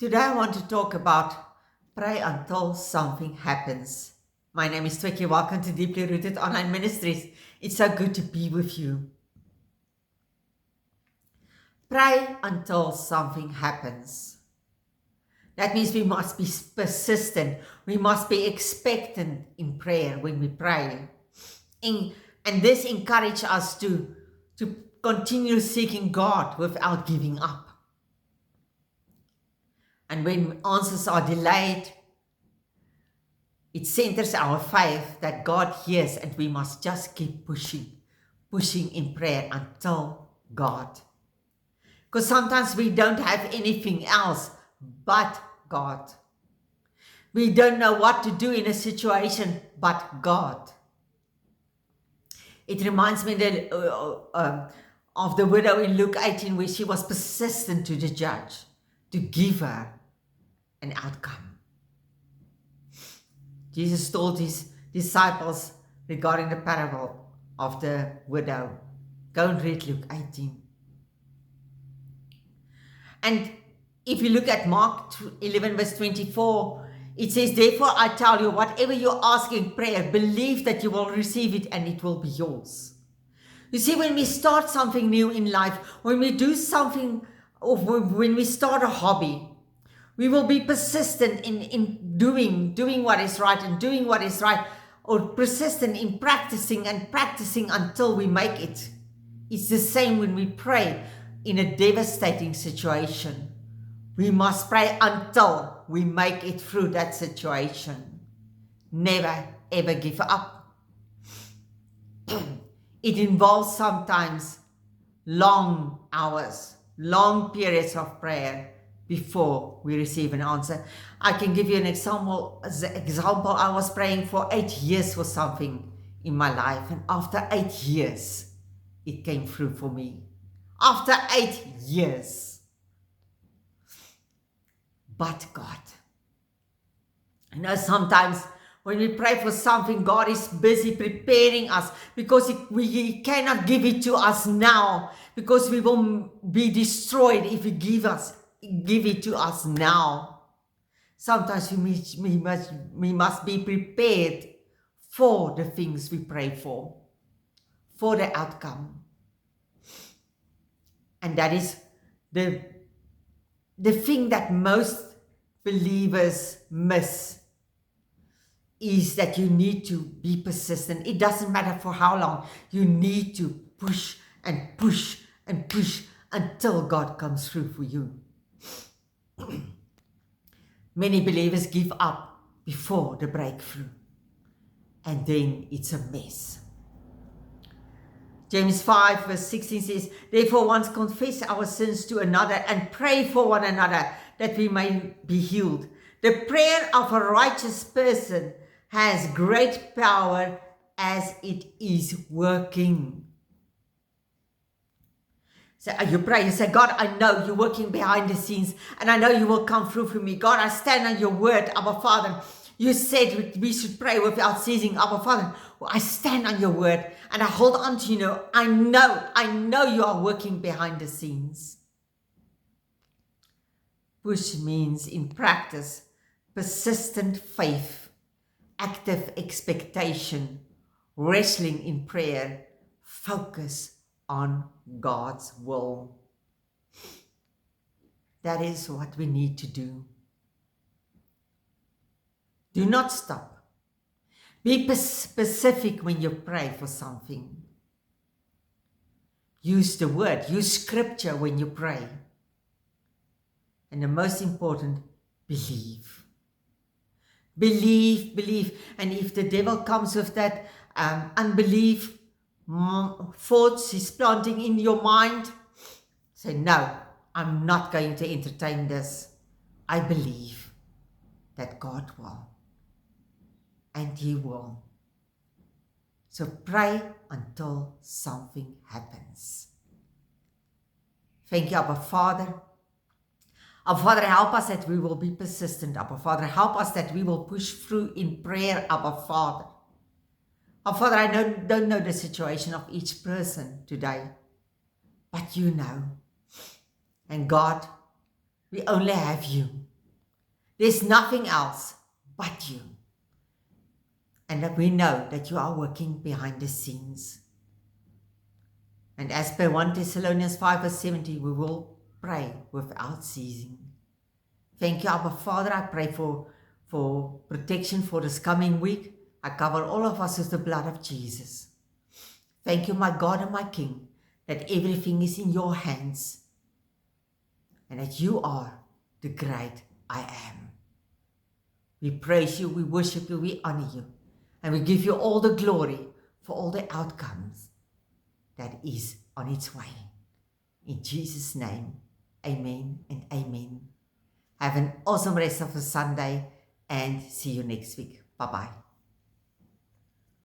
Today I want to talk about pray until something happens. My name is Twiki. Welcome to Deeply Rooted Online Ministries. It's so good to be with you. Pray until something happens. That means we must be persistent. We must be expectant in prayer when we pray. And this encourages us to continue seeking God without giving up. And when answers are delayed, it centers our faith that God hears, and we must just keep pushing in prayer until God. Because sometimes we don't have anything else but God. We don't know what to do in a situation but God. It reminds me of the widow in Luke 18, where she was persistent to the judge to give her an outcome. Jesus told his disciples regarding the parable of the widow. Go and read Luke 18. And if you look at Mark 11 verse 24, it says, therefore I tell you, whatever you ask in prayer, believe that you will receive it and it will be yours. You see, when we start something new in life, when we do something, or when we start a hobby, we will be persistent in doing what is right and doing what is right, or persistent in practicing and practicing until we make it. It's the same when we pray in a devastating situation. We must pray until we make it through that situation. Never, ever give up. It involves sometimes long hours, long periods of prayer before we receive an answer. I can give you an example. I was praying for 8 years for something in my life, and after 8 years, it came through for me. After 8 years. But God. I know sometimes when we pray for something, God is busy preparing us, because He cannot give it to us now, because we will be destroyed if He give it to us now. Sometimes we must be prepared for the things we pray for the outcome. And that is the thing that most believers miss, is that you need to be persistent. It doesn't matter for how long. You need to push and push and push until God comes through for you. Many believers give up before the breakthrough, and then it's a mess. James 5 verse 16 says, therefore once confess our sins to another and pray for one another that we may be healed. The prayer of a righteous person has great power as it is working. So you pray, you say, God, I know you're working behind the scenes, and I know you will come through for me. God, I stand on your word, Abba Father. You said we should pray without ceasing, Abba Father. Well, I stand on your word and I hold on to you. I know you are working behind the scenes. Push means, in practice, persistent faith, active expectation, wrestling in prayer, focus on God's will. That is what we need to do. Do not stop. Be specific when you pray for something. Use the word, use scripture when you pray. And the most important, believe. Believe. And if the devil comes with that unbelief, thoughts he's planting in your mind, say, no, I'm not going to entertain this. I believe that God will. And He will. So pray until something happens. Thank you, Abba Father. Abba Father, help us that we will be persistent. Abba Father, help us that we will push through in prayer, Abba Father. Abba Father, I don't know the situation of each person today, but you know. And God, we only have you. There's nothing else but you. And that we know that you are working behind the scenes. And as per 1 Thessalonians 5 verse 70, we will pray without ceasing. Thank you, Abba Father. I pray for protection for this coming week. I cover all of us with the blood of Jesus. Thank you, my God and my King, that everything is in your hands and that you are the great I am. We praise you, we worship you, we honor you, and we give you all the glory for all the outcomes that is on its way. In Jesus' name, amen and amen. Have an awesome rest of the Sunday and see you next week. Bye-bye.